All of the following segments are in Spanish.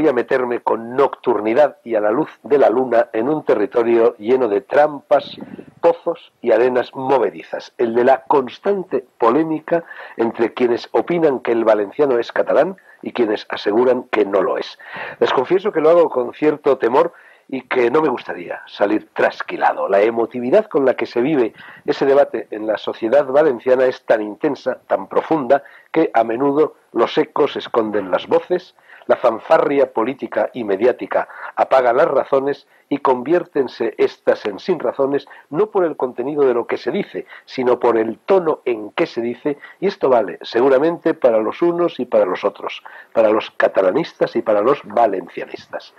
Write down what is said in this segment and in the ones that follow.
gustaría meterme con nocturnidad y a la luz de la luna en un territorio lleno de trampas, pozos y arenas movedizas, el de la constante polémica entre quienes opinan que el valenciano es catalán y quienes aseguran que no lo es. Les confieso que lo hago con cierto temor y que no me gustaría salir trasquilado. La emotividad con la que se vive ese debate en la sociedad valenciana es tan intensa, tan profunda, que a menudo los ecos esconden las voces, la fanfarria política y mediática apaga las razones y conviértense estas en sin razones, no por el contenido de lo que se dice, sino por el tono en que se dice, y esto vale seguramente para los unos y para los otros, para los catalanistas y para los valencianistas.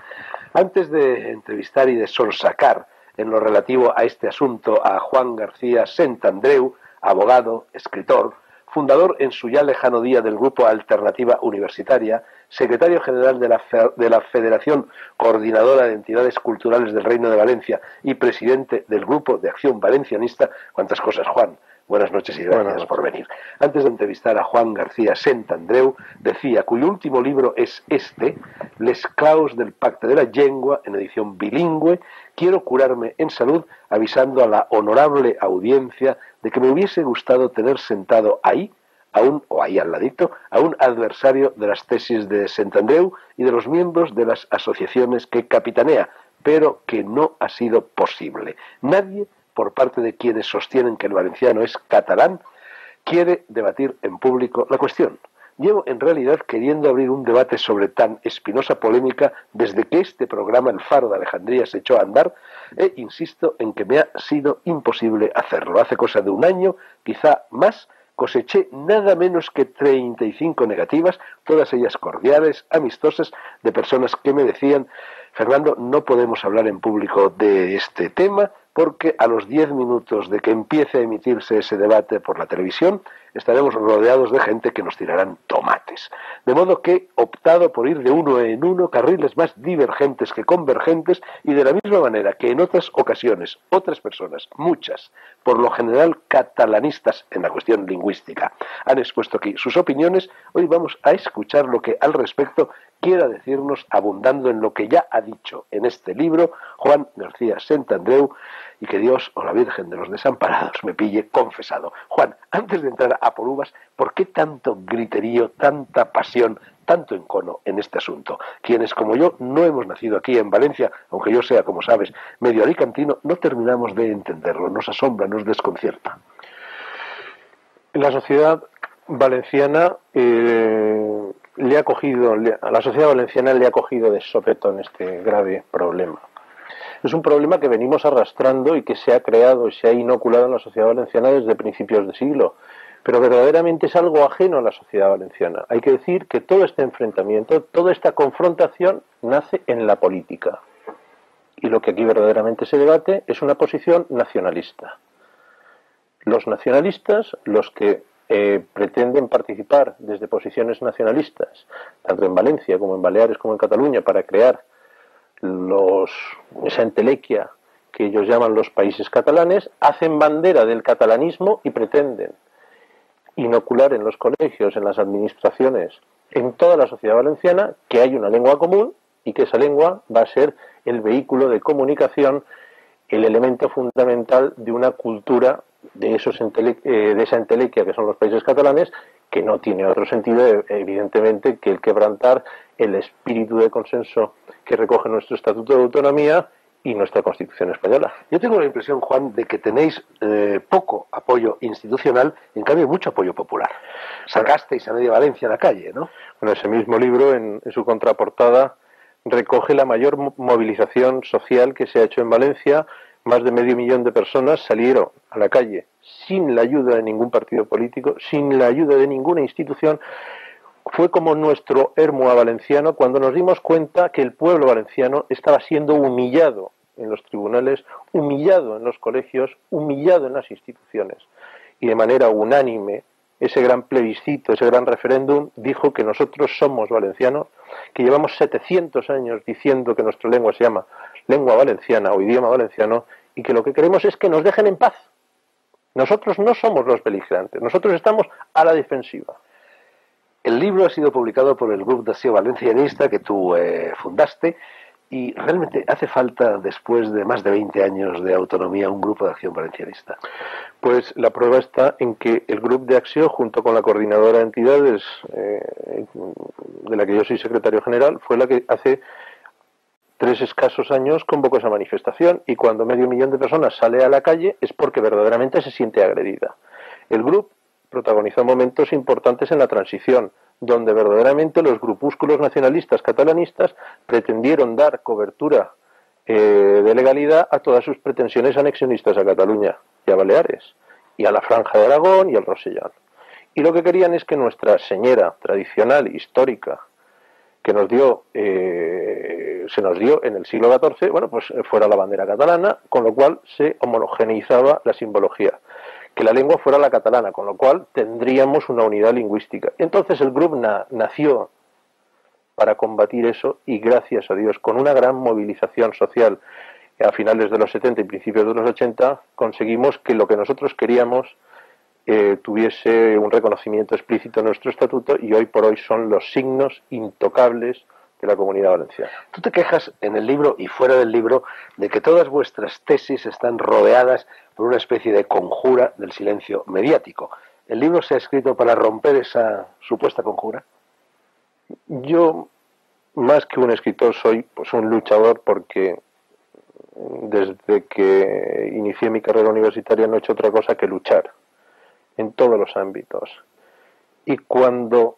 Antes de entrevistar y de sonsacar en lo relativo a este asunto a Juan García Santandreu, abogado, escritor, fundador en su ya lejano día del grupo Alternativa Universitaria, secretario general de la Federación Coordinadora de Entidades Culturales del Reino de Valencia y presidente del Grupo de Acción Valencianista. ¿Cuántas cosas, Juan? Buenas noches y gracias por venir. Antes de entrevistar a Juan García Santandreu, decía, cuyo último libro es este, Les claus del Pacte de la Llengua, en edición bilingüe, quiero curarme en salud avisando a la honorable audiencia de que me hubiese gustado tener sentado ahí, ahí al ladito, a un adversario de las tesis de Santandreu y de los miembros de las asociaciones que capitanea, pero que no ha sido posible. Nadie, por parte de quienes sostienen que el valenciano es catalán, quiere debatir en público la cuestión. Llevo en realidad queriendo abrir un debate sobre tan espinosa polémica desde que este programa El Faro de Alejandría se echó a andar e insisto en que me ha sido imposible hacerlo. Hace cosa de un año, quizá más, coseché nada menos que 35 negativas, todas ellas cordiales, amistosas, de personas que me decían, Fernando, no podemos hablar en público de este tema porque a los 10 minutos de que empiece a emitirse ese debate por la televisión estaremos rodeados de gente que nos tirarán tomates. De modo que he optado por ir de uno en uno, carriles más divergentes que convergentes, y de la misma manera que en otras ocasiones, otras personas, muchas, por lo general catalanistas en la cuestión lingüística, han expuesto aquí sus opiniones, hoy vamos a escuchar lo que al respecto quiera decirnos, abundando en lo que ya ha dicho en este libro Juan García Santandreu, y que Dios o la Virgen de los Desamparados me pille confesado. Juan, antes de entrar a por uvas, ¿por qué tanto griterío, tanta pasión, tanto encono en este asunto? Quienes, como yo, no hemos nacido aquí en Valencia, aunque yo sea, como sabes, medio alicantino, no terminamos de entenderlo, nos asombra, nos desconcierta. La sociedad valenciana a la sociedad valenciana le ha cogido de sopetón este grave problema. Es un problema que venimos arrastrando y que se ha creado y se ha inoculado en la sociedad valenciana desde principios de siglo, pero verdaderamente es algo ajeno a la sociedad valenciana. Hay que decir que todo este enfrentamiento, toda esta confrontación nace en la política. Y lo que aquí verdaderamente se debate es una posición nacionalista. Los nacionalistas, los que pretenden participar desde posiciones nacionalistas, tanto en Valencia como en Baleares como en Cataluña, para crear esa entelequia que ellos llaman los países catalanes, hacen bandera del catalanismo y pretenden inocular en los colegios, en las administraciones, en toda la sociedad valenciana, que hay una lengua común y que esa lengua va a ser el vehículo de comunicación, el elemento fundamental de una cultura de esa entelequia que son los países catalanes, que no tiene otro sentido, evidentemente, que el quebrantar el espíritu de consenso que recoge nuestro Estatuto de Autonomía y nuestra Constitución española. Yo tengo la impresión, Juan, de que tenéis poco apoyo institucional, en cambio mucho apoyo popular. Sacasteis a media Valencia a la calle, ¿no? Bueno, ese mismo libro, en su contraportada, recoge la mayor movilización social que se ha hecho en Valencia. Más de 500.000 de personas salieron a la calle sin la ayuda de ningún partido político, sin la ayuda de ninguna institución. Fue como nuestro Ermua valenciano cuando nos dimos cuenta que el pueblo valenciano estaba siendo humillado en los tribunales, humillado en los colegios, humillado en las instituciones. Y de manera unánime, ese gran plebiscito, ese gran referéndum, dijo que nosotros somos valencianos, que llevamos 700 años diciendo que nuestra lengua se llama lengua valenciana o idioma valenciano, y que lo que queremos es que nos dejen en paz. Nosotros no somos los beligerantes, nosotros estamos a la defensiva. El libro ha sido publicado por el Grup d'Acció Valencianista que tú fundaste, y realmente hace falta, después de más de 20 años de autonomía, un grupo de acción valencianista. Pues la prueba está en que el Grup de Acció, junto con la coordinadora de entidades, de la que yo soy secretario general, fue la que hace 3 escasos años convocó esa manifestación, y cuando 500.000 de personas sale a la calle es porque verdaderamente se siente agredida. El Grup protagonizó momentos importantes en la transición, donde verdaderamente los grupúsculos nacionalistas catalanistas pretendieron dar cobertura de legalidad a todas sus pretensiones anexionistas a Cataluña y a Baleares, y a la Franja de Aragón y al Rosellón. Y lo que querían es que nuestra señera tradicional, histórica, que se nos dio en el siglo XIV, bueno, pues fuera la bandera catalana, con lo cual se homogeneizaba la simbología. Que la lengua fuera la catalana, con lo cual tendríamos una unidad lingüística. Entonces el grupo nació para combatir eso, y gracias a Dios, con una gran movilización social a finales de los 70 y principios de los 80, conseguimos que lo que nosotros queríamos tuviese un reconocimiento explícito en nuestro estatuto, y hoy por hoy son los signos intocables de la Comunidad Valenciana. Tú te quejas en el libro y fuera del libro de que todas vuestras tesis están rodeadas por una especie de conjura del silencio mediático. ¿El libro se ha escrito para romper esa supuesta conjura? Yo, más que un escritor, soy pues un luchador, porque desde que inicié mi carrera universitaria no he hecho otra cosa que luchar en todos los ámbitos. Y cuando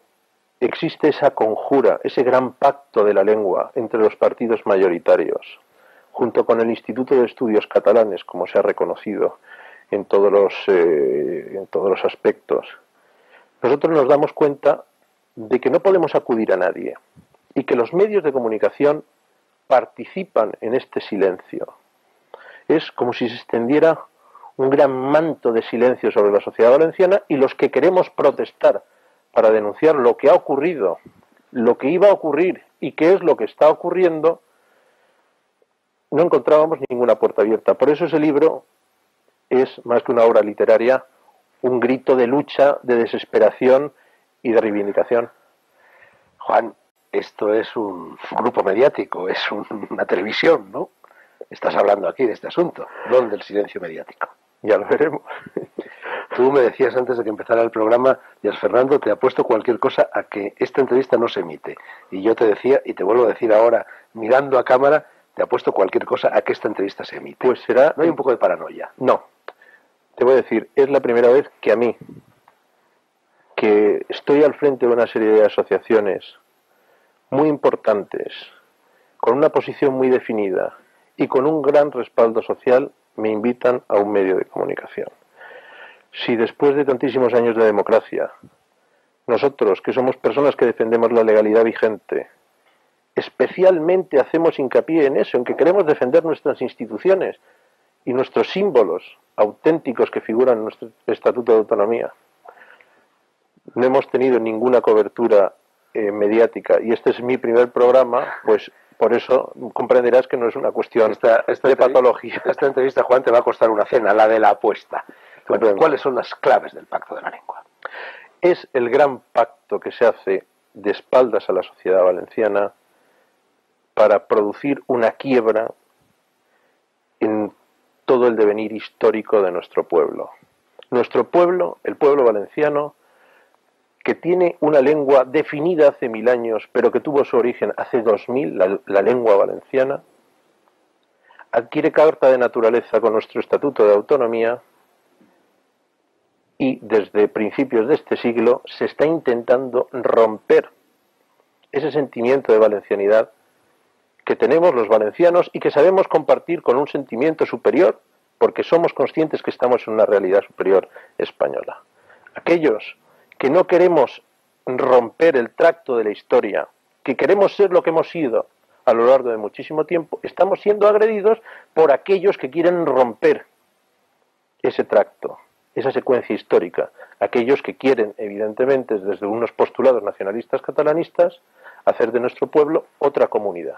existe esa conjura, ese gran pacto de la lengua entre los partidos mayoritarios, junto con el Instituto de Estudios Catalanes, como se ha reconocido en todos los aspectos, nosotros nos damos cuenta de que no podemos acudir a nadie, y que los medios de comunicación participan en este silencio. Es como si se extendiera un gran manto de silencio sobre la sociedad valenciana, y los que queremos protestar para denunciar lo que ha ocurrido, lo que iba a ocurrir y qué es lo que está ocurriendo, no encontrábamos ninguna puerta abierta. Por eso ese libro es, más que una obra literaria, un grito de lucha, de desesperación y de reivindicación. Juan, esto es un grupo mediático, es una televisión, ¿no? Estás hablando aquí de este asunto, no del silencio mediático. Ya lo veremos. Tú me decías antes de que empezara el programa, Díaz Fernando, te apuesto cualquier cosa a que esta entrevista no se emite. Y yo te decía, y te vuelvo a decir ahora, mirando a cámara, te apuesto cualquier cosa a que esta entrevista se emite. Pues será... ¿No hay un poco de paranoia? No. Te voy a decir, es la primera vez que a mí, que estoy al frente de una serie de asociaciones muy importantes, con una posición muy definida y con un gran respaldo social, me invitan a un medio de comunicación. Si después de tantísimos años de democracia, nosotros, que somos personas que defendemos la legalidad vigente, especialmente hacemos hincapié en eso, en que queremos defender nuestras instituciones y nuestros símbolos auténticos que figuran en nuestro Estatuto de Autonomía, no hemos tenido ninguna cobertura mediática, y este es mi primer programa, pues por eso comprenderás que no es una cuestión de patología. Esta entrevista, Juan, te va a costar una cena, la de la apuesta. Bueno, ¿cuáles son las claves del Pacto de la Lengua? Es el gran pacto que se hace de espaldas a la sociedad valenciana para producir una quiebra en todo el devenir histórico de nuestro pueblo. Nuestro pueblo, el pueblo valenciano, que tiene una lengua definida hace 1000 años, pero que tuvo su origen hace 2000, la lengua valenciana, adquiere carta de naturaleza con nuestro Estatuto de Autonomía, y desde principios de este siglo se está intentando romper ese sentimiento de valencianidad que tenemos los valencianos y que sabemos compartir con un sentimiento superior, porque somos conscientes que estamos en una realidad superior española. Aquellos que no queremos romper el tracto de la historia, que queremos ser lo que hemos sido a lo largo de muchísimo tiempo, estamos siendo agredidos por aquellos que quieren romper ese tracto, esa secuencia histórica, aquellos que quieren, evidentemente, desde unos postulados nacionalistas catalanistas, hacer de nuestro pueblo otra comunidad.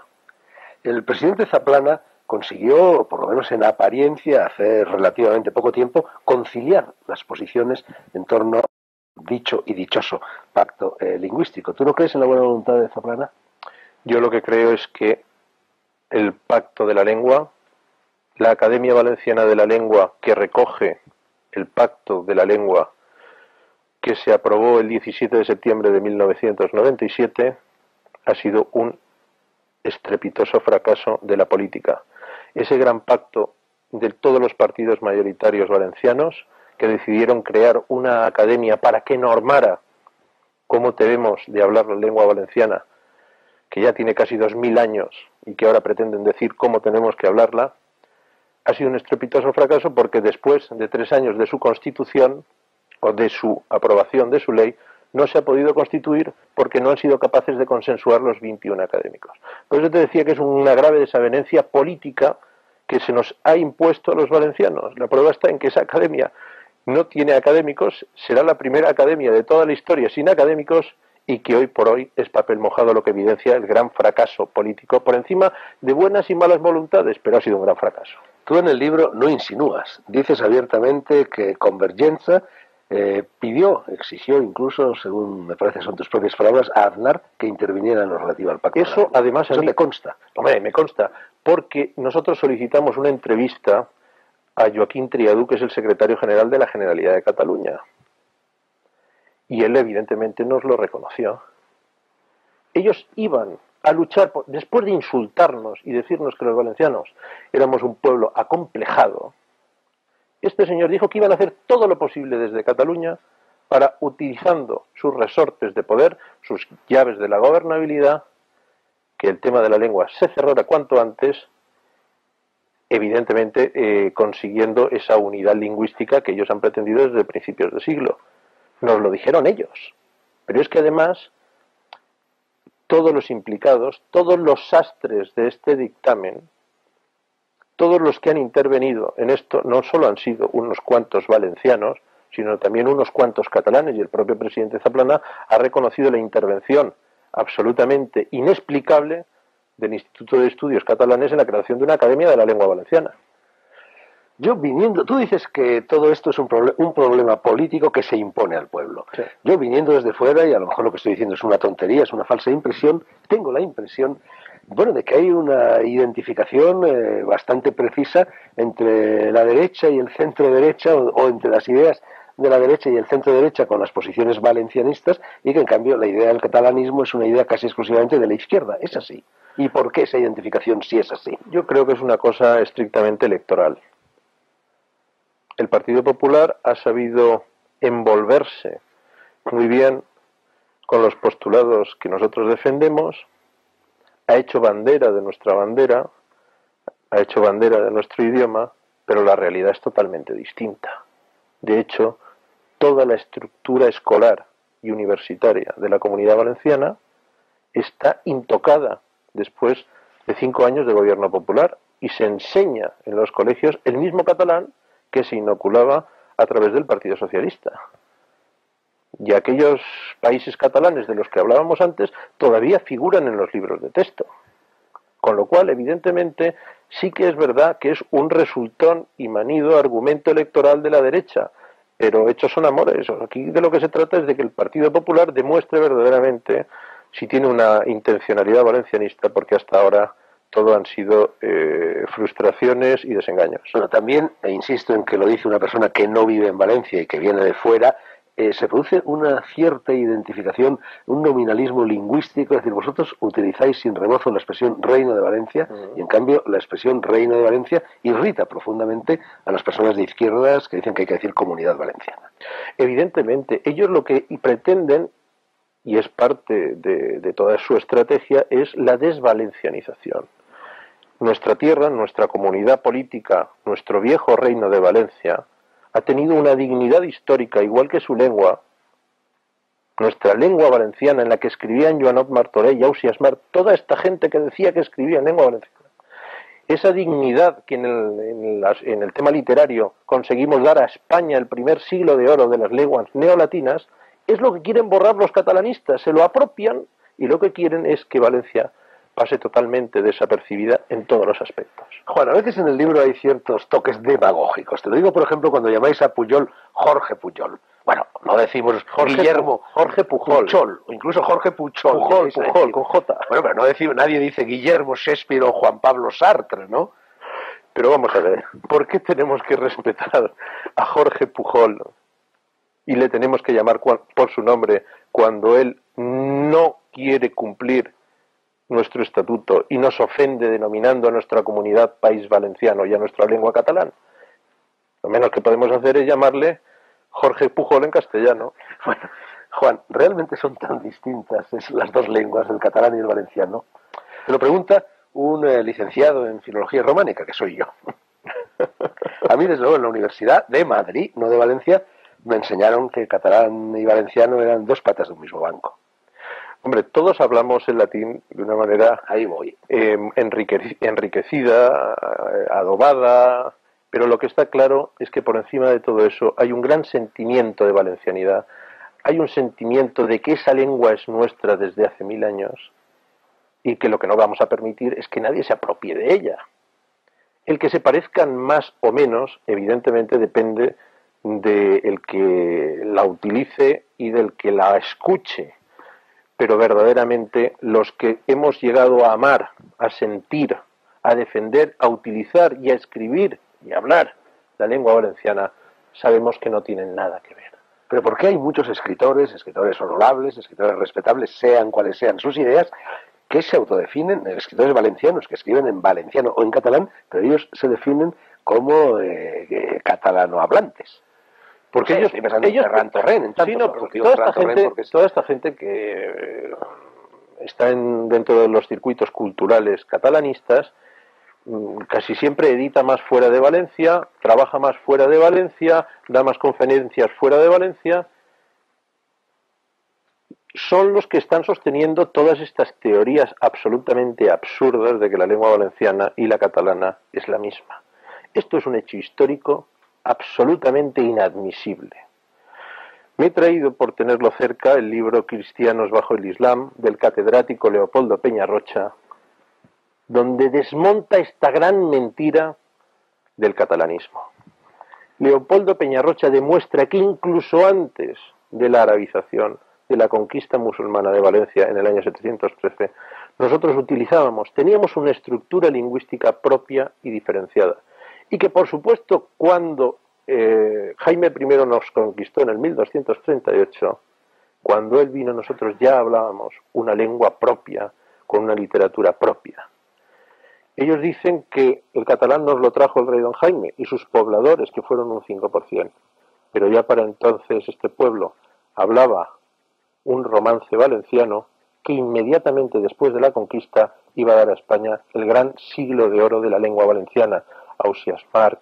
El presidente Zaplana consiguió, por lo menos en apariencia, hace relativamente poco tiempo, conciliar las posiciones en torno dicho y dichoso pacto lingüístico. ¿Tú no crees en la buena voluntad de Zaplana? Yo lo que creo es que el pacto de la lengua, la Academia Valenciana de la Lengua, que recoge el pacto de la lengua que se aprobó el 17 de septiembre de 1997, ha sido un estrepitoso fracaso de la política. Ese gran pacto de todos los partidos mayoritarios valencianos que decidieron crear una academia para que normara cómo debemos de hablar la lengua valenciana, que ya tiene casi 2000 años y que ahora pretenden decir cómo tenemos que hablarla, ha sido un estrepitoso fracaso porque después de 3 años de su constitución o de su aprobación de su ley, no se ha podido constituir porque no han sido capaces de consensuar los 21 académicos. Por eso te decía que es una grave desavenencia política que se nos ha impuesto a los valencianos. La prueba está en que esa academia no tiene académicos, será la primera academia de toda la historia sin académicos y que hoy por hoy es papel mojado, lo que evidencia el gran fracaso político por encima de buenas y malas voluntades, pero ha sido un gran fracaso. Tú en el libro no insinúas, dices abiertamente que Convergenza exigió incluso, según me parece son tus propias palabras, a Aznar que interviniera en lo relativo al pacto. Eso además a mí me consta. Hombre, me consta, porque nosotros solicitamos una entrevista a Joaquín Triadú, que es el secretario general de la Generalidad de Cataluña. Y él evidentemente nos lo reconoció. Ellos iban a luchar, después de insultarnos y decirnos que los valencianos éramos un pueblo acomplejado, este señor dijo que iban a hacer todo lo posible desde Cataluña para, utilizando sus resortes de poder, sus llaves de la gobernabilidad, que el tema de la lengua se cerrara cuanto antes, evidentemente consiguiendo esa unidad lingüística que ellos han pretendido desde principios de siglo. Nos lo dijeron ellos. Pero es que además todos los implicados, todos los sastres de este dictamen, todos los que han intervenido en esto no solo han sido unos cuantos valencianos, sino también unos cuantos catalanes, y el propio presidente Zaplana ha reconocido la intervención absolutamente inexplicable del Instituto de Estudios Catalanes en la creación de una Academia de la Lengua Valenciana. Tú dices que todo esto es un problema político que se impone al pueblo. Sí. Yo viniendo desde fuera, y a lo mejor lo que estoy diciendo es una tontería, es una falsa impresión, tengo la impresión, de que hay una identificación bastante precisa entre la derecha y el centro derecha, o entre las ideas de la derecha y el centro derecha con las posiciones valencianistas, y que en cambio la idea del catalanismo es una idea casi exclusivamente de la izquierda. ¿Es así? ¿Y por qué esa identificación sí es así? Yo creo que es una cosa estrictamente electoral. El Partido Popular ha sabido envolverse muy bien con los postulados que nosotros defendemos, ha hecho bandera de nuestra bandera, ha hecho bandera de nuestro idioma, pero la realidad es totalmente distinta. De hecho, toda la estructura escolar y universitaria de la Comunidad Valenciana está intocada después de 5 años de gobierno popular y se enseña en los colegios el mismo catalán que se inoculaba a través del Partido Socialista. Y aquellos países catalanes de los que hablábamos antes todavía figuran en los libros de texto. Con lo cual, evidentemente, sí que es verdad que es un resultón y manido argumento electoral de la derecha, pero hechos son amores. Aquí de lo que se trata es de que el Partido Popular demuestre verdaderamente si tiene una intencionalidad valencianista, porque hasta ahora todo han sido frustraciones y desengaños. Bueno, también, insisto en que lo dice una persona que no vive en Valencia y que viene de fuera, se produce una cierta identificación, un nominalismo lingüístico, es decir, vosotros utilizáis sin rebozo la expresión Reino de Valencia, y en cambio la expresión Reino de Valencia irrita profundamente a las personas de izquierdas que dicen que hay que decir Comunidad Valenciana. Evidentemente, ellos lo que pretenden, y es parte de toda su estrategia, es la desvalencianización. Nuestra tierra, nuestra comunidad política, nuestro viejo Reino de Valencia, ha tenido una dignidad histórica, igual que su lengua. Nuestra lengua valenciana, en la que escribían Joanot Martorell, Ausias Mar, toda esta gente que decía que escribía en lengua valenciana. Esa dignidad que en el tema literario conseguimos dar a España el primer siglo de oro de las lenguas neolatinas, es lo que quieren borrar los catalanistas, se lo apropian y lo que quieren es que Valencia pase totalmente desapercibida en todos los aspectos. Juan, a veces en el libro hay ciertos toques demagógicos. Te lo digo, por ejemplo, cuando llamáis a Pujol Jorge Pujol. Bueno, no decimos Jorge Pujol, o incluso Jorge Puchol. Pujol, con J. Bueno, pero no decimos, nadie dice Guillermo Shakespeare o Juan Pablo Sartre, ¿no? Pero vamos a ver, ¿por qué tenemos que respetar a Jorge Pujol y le tenemos que llamar por su nombre cuando él no quiere cumplir nuestro estatuto y nos ofende denominando a nuestra comunidad País Valenciano y a nuestra lengua catalán? Lo menos que podemos hacer es llamarle Jorge Pujol en castellano. Bueno, Juan, ¿realmente son tan distintas las dos lenguas, el catalán y el valenciano? Se lo pregunta un licenciado en Filología Románica, que soy yo. A mí, desde luego, en la Universidad de Madrid, no de Valencia, me enseñaron que catalán y valenciano eran dos patas de un mismo banco. Hombre, todos hablamos el latín de una manera enriquecida, adobada, pero lo que está claro es que por encima de todo eso hay un gran sentimiento de valencianidad, hay un sentimiento de que esa lengua es nuestra desde hace 1000 años y que lo que no vamos a permitir es que nadie se apropie de ella. El que se parezcan más o menos, evidentemente, depende del que la utilice y del que la escuche. Pero verdaderamente los que hemos llegado a amar, a sentir, a defender, a utilizar y a escribir y a hablar la lengua valenciana, sabemos que no tienen nada que ver. Pero ¿por qué hay muchos escritores honorables, escritores respetables, sean cuales sean sus ideas, que se autodefinen, escritores valencianos que escriben en valenciano o en catalán, pero ellos se definen como catalanohablantes? Porque ellos Ferran Torrent, toda esta gente que está dentro de los circuitos culturales catalanistas, casi siempre edita más fuera de Valencia, trabaja más fuera de Valencia, da más conferencias fuera de Valencia. Son los que están sosteniendo todas estas teorías absolutamente absurdas de que la lengua valenciana y la catalana es la misma. Esto es un hecho histórico absolutamente inadmisible. Me he traído, por tenerlo cerca, el libro Cristianos bajo el Islam del catedrático Leopoldo Peñarrocha, donde desmonta esta gran mentira del catalanismo. Leopoldo Peñarrocha demuestra que incluso antes de la arabización, de la conquista musulmana de Valencia en el año 713, nosotros teníamos una estructura lingüística propia y diferenciada. Y que, por supuesto, cuando Jaime I nos conquistó en el 1238, cuando él vino, nosotros ya hablábamos una lengua propia, con una literatura propia. Ellos dicen que el catalán nos lo trajo el rey don Jaime y sus pobladores, que fueron un 5%. Pero ya para entonces este pueblo hablaba un romance valenciano que inmediatamente después de la conquista iba a dar a España el gran siglo de oro de la lengua valenciana. Ausiàs March,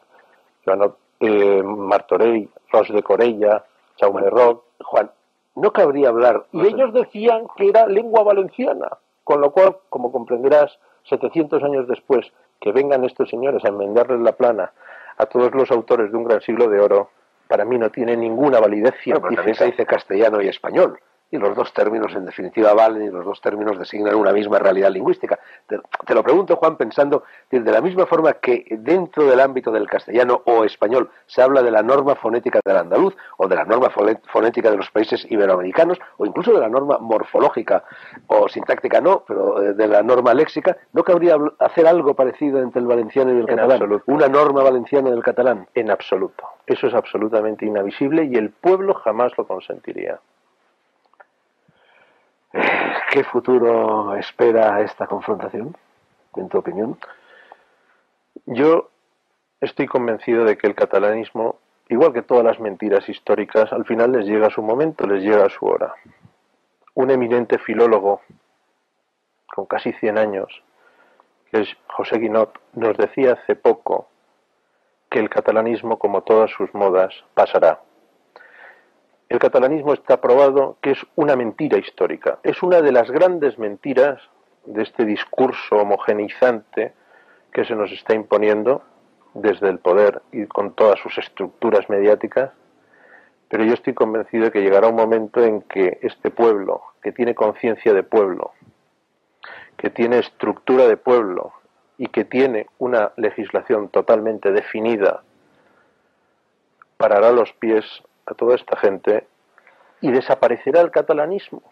Martorell, Ros de Corella, Jaume de Roc. Juan, no cabría hablar... Y ellos decían que era lengua valenciana, con lo cual, como comprenderás, 700 años después, que vengan estos señores a enmendarles la plana a todos los autores de un gran siglo de oro, para mí no tiene ninguna validez científica. Pero también se dice castellano y español. Y los dos términos en definitiva valen y los dos términos designan una misma realidad lingüística. Te lo pregunto, Juan, pensando de la misma forma que dentro del ámbito del castellano o español se habla de la norma fonética del andaluz o de la norma fonética de los países iberoamericanos o incluso de la norma morfológica o sintáctica no, pero de la norma léxica, ¿no cabría hacer algo parecido entre el valenciano y el catalán? Absoluto. ¿Una norma valenciana del catalán? En absoluto. Eso es absolutamente inadmisible y el pueblo jamás lo consentiría. ¿Qué futuro espera esta confrontación, en tu opinión? Yo estoy convencido de que el catalanismo, igual que todas las mentiras históricas, al final les llega su momento, les llega su hora. Un eminente filólogo, con casi 100 años, que es José Guinot, nos decía hace poco que el catalanismo, como todas sus modas, pasará. El catalanismo está probado que es una mentira histórica. Es una de las grandes mentiras de este discurso homogeneizante que se nos está imponiendo desde el poder y con todas sus estructuras mediáticas. Pero yo estoy convencido de que llegará un momento en que este pueblo, que tiene conciencia de pueblo, que tiene estructura de pueblo y que tiene una legislación totalmente definida, parará los pies a toda esta gente y desaparecerá el catalanismo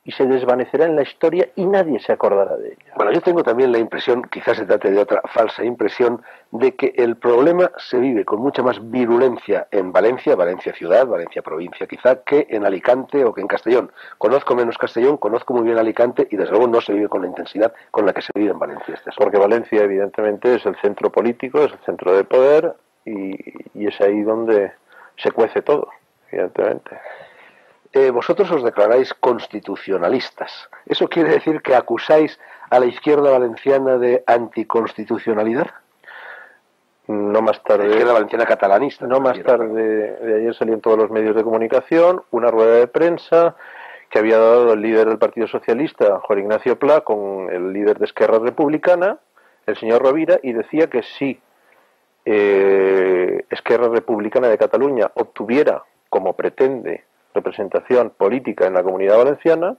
y se desvanecerá en la historia y nadie se acordará de ella. Bueno, yo tengo también la impresión, quizás se trate de otra falsa impresión, de que el problema se vive con mucha más virulencia en Valencia, Valencia ciudad, Valencia provincia quizá, que en Alicante o que en Castellón. Conozco menos Castellón, conozco muy bien Alicante y desde luego no se vive con la intensidad con la que se vive en Valencia. Porque Valencia evidentemente es el centro político, es el centro de poder y es ahí donde se cuece todo, evidentemente. Vosotros os declaráis constitucionalistas. ¿Eso quiere decir que acusáis a la izquierda valenciana de anticonstitucionalidad? No más tarde. La izquierda valenciana catalanista. No más tarde de ayer salió en todos los medios de comunicación una rueda de prensa que había dado el líder del Partido Socialista, Juan Ignacio Pla, con el líder de Esquerra Republicana, el señor Rovira, y decía que si Esquerra Republicana de Cataluña obtuviera, como pretende, representación política en la Comunidad Valenciana,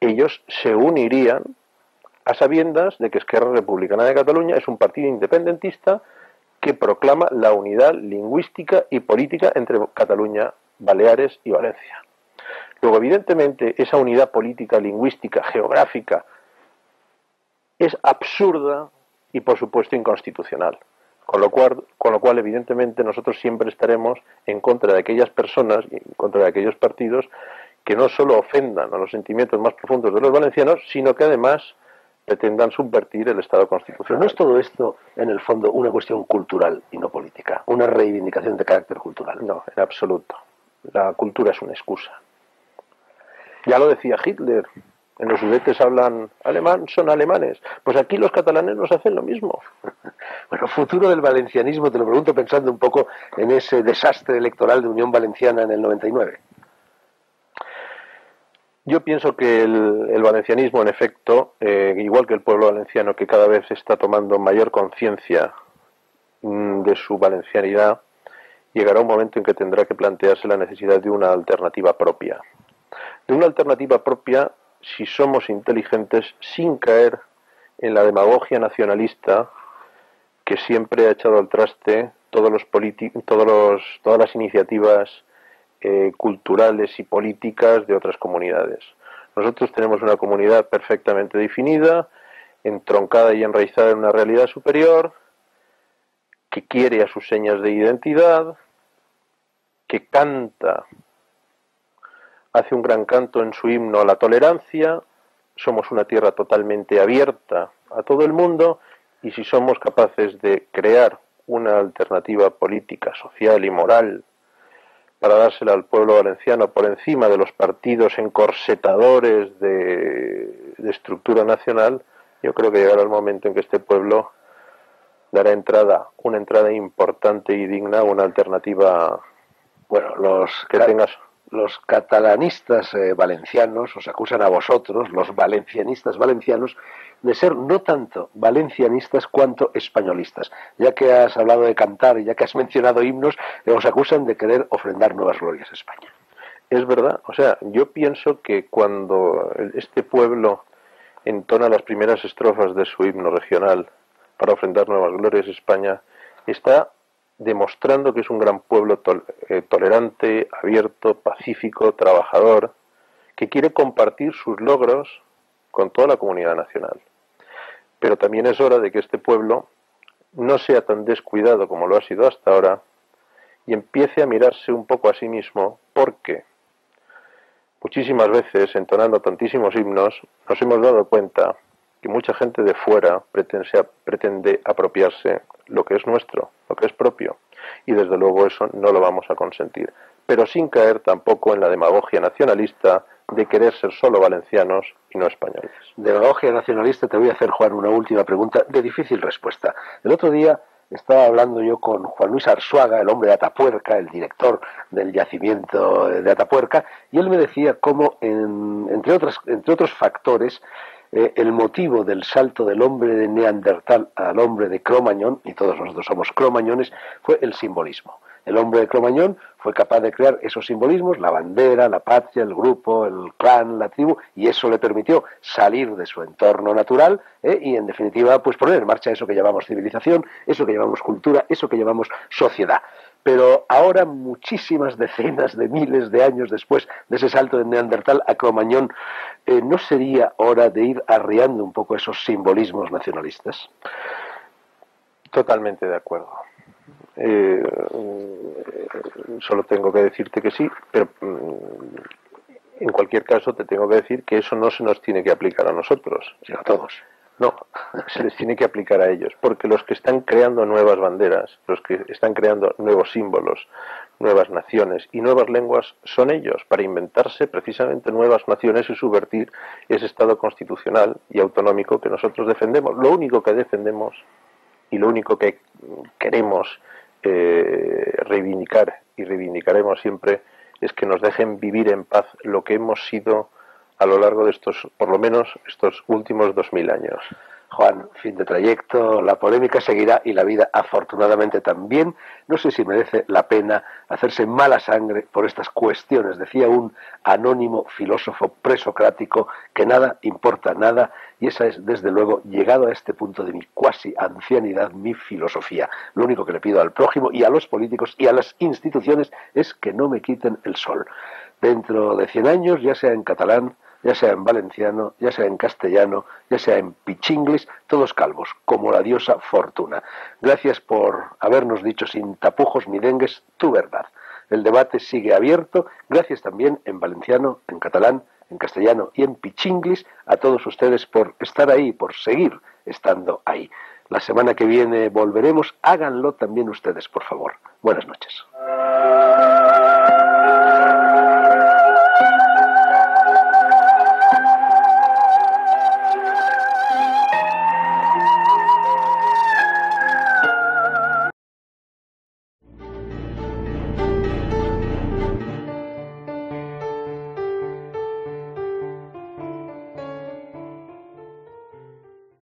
ellos se unirían a sabiendas de que Esquerra Republicana de Cataluña es un partido independentista que proclama la unidad lingüística y política entre Cataluña, Baleares y Valencia. Luego, evidentemente, esa unidad política, lingüística, geográfica es absurda y, por supuesto, inconstitucional. Con lo cual, evidentemente, nosotros siempre estaremos en contra de aquellas personas y en contra de aquellos partidos que no solo ofendan a los sentimientos más profundos de los valencianos, sino que además pretendan subvertir el Estado constitucional. Pero no es todo esto, en el fondo, una cuestión cultural y no política, una reivindicación de carácter cultural. No, en absoluto. La cultura es una excusa. Ya lo decía Hitler. En los Sudetes hablan alemán, son alemanes. Pues aquí los catalanes nos hacen lo mismo. Bueno, futuro del valencianismo, te lo pregunto pensando un poco en ese desastre electoral de Unión Valenciana en el 99. Yo pienso que el valencianismo, en efecto, igual que el pueblo valenciano, que cada vez está tomando mayor conciencia de su valencianidad, llegará un momento en que tendrá que plantearse la necesidad de una alternativa propia. De una alternativa propia si somos inteligentes, sin caer en la demagogia nacionalista que siempre ha echado al traste todas las iniciativas culturales y políticas de otras comunidades. Nosotros tenemos una comunidad perfectamente definida, entroncada y enraizada en una realidad superior, que quiere a sus señas de identidad, que canta, hace un gran canto en su himno a la tolerancia. Somos una tierra totalmente abierta a todo el mundo, y si somos capaces de crear una alternativa política, social y moral para dársela al pueblo valenciano por encima de los partidos encorsetadores de estructura nacional, yo creo que llegará el momento en que este pueblo dará una entrada importante y digna, una alternativa. Bueno, los catalanistas valencianos os acusan a vosotros, los valencianistas valencianos, de ser no tanto valencianistas cuanto españolistas. Ya que has hablado de cantar y ya que has mencionado himnos, os acusan de querer ofrendar nuevas glorias a España. Es verdad, o sea, yo pienso que cuando este pueblo entona las primeras estrofas de su himno regional para ofrendar nuevas glorias a España, está demostrando que es un gran pueblo tolerante, abierto, pacífico, trabajador, que quiere compartir sus logros con toda la comunidad nacional. Pero también es hora de que este pueblo no sea tan descuidado como lo ha sido hasta ahora y empiece a mirarse un poco a sí mismo, porque muchísimas veces, entonando tantísimos himnos, nos hemos dado cuenta que mucha gente de fuera pretende apropiarse lo que es nuestro, lo que es propio, y desde luego eso no lo vamos a consentir, pero sin caer tampoco en la demagogia nacionalista de querer ser solo valencianos y no españoles. Demagogia nacionalista, te voy a hacer, Juan, una última pregunta de difícil respuesta. El otro día estaba hablando yo con Juan Luis Arzuaga, el hombre de Atapuerca, el director del yacimiento de Atapuerca, y él me decía cómo, entre otros factores, el motivo del salto del hombre de Neandertal al hombre de Cro-Magnon, y todos nosotros somos cromañones, fue el simbolismo. El hombre de Cro-Magnon fue capaz de crear esos simbolismos, la bandera, la patria, el grupo, el clan, la tribu, y eso le permitió salir de su entorno natural y, en definitiva, pues poner en marcha eso que llamamos civilización, eso que llamamos cultura, eso que llamamos sociedad. Pero ahora, muchísimas decenas de miles de años después de ese salto de Neandertal a Cromañón, ¿no sería hora de ir arriando un poco esos simbolismos nacionalistas? Totalmente de acuerdo. Solo tengo que decirte que sí, pero en cualquier caso te tengo que decir que eso no se nos tiene que aplicar a nosotros, sino a todos. No, se les tiene que aplicar a ellos, porque los que están creando nuevas banderas, los que están creando nuevos símbolos, nuevas naciones y nuevas lenguas son ellos, para inventarse precisamente nuevas naciones y subvertir ese Estado constitucional y autonómico que nosotros defendemos. Lo único que defendemos y lo único que queremos reivindicar y reivindicaremos siempre es que nos dejen vivir en paz lo que hemos sido a lo largo de estos, por lo menos, estos últimos 2000 años. Juan, fin de trayecto, la polémica seguirá y la vida afortunadamente también. No sé si merece la pena hacerse mala sangre por estas cuestiones. Decía un anónimo filósofo presocrático que nada importa nada, y esa es, desde luego, llegado a este punto de mi cuasi ancianidad, mi filosofía. Lo único que le pido al prójimo y a los políticos y a las instituciones es que no me quiten el sol. Dentro de 100 años, ya sea en catalán, ya sea en valenciano, ya sea en castellano, ya sea en pichinglis, todos calvos, como la diosa Fortuna. Gracias por habernos dicho sin tapujos ni dengues tu verdad. El debate sigue abierto. Gracias también en valenciano, en catalán, en castellano y en pichinglis a todos ustedes por estar ahí, por seguir estando ahí. La semana que viene volveremos. Háganlo también ustedes, por favor. Buenas noches.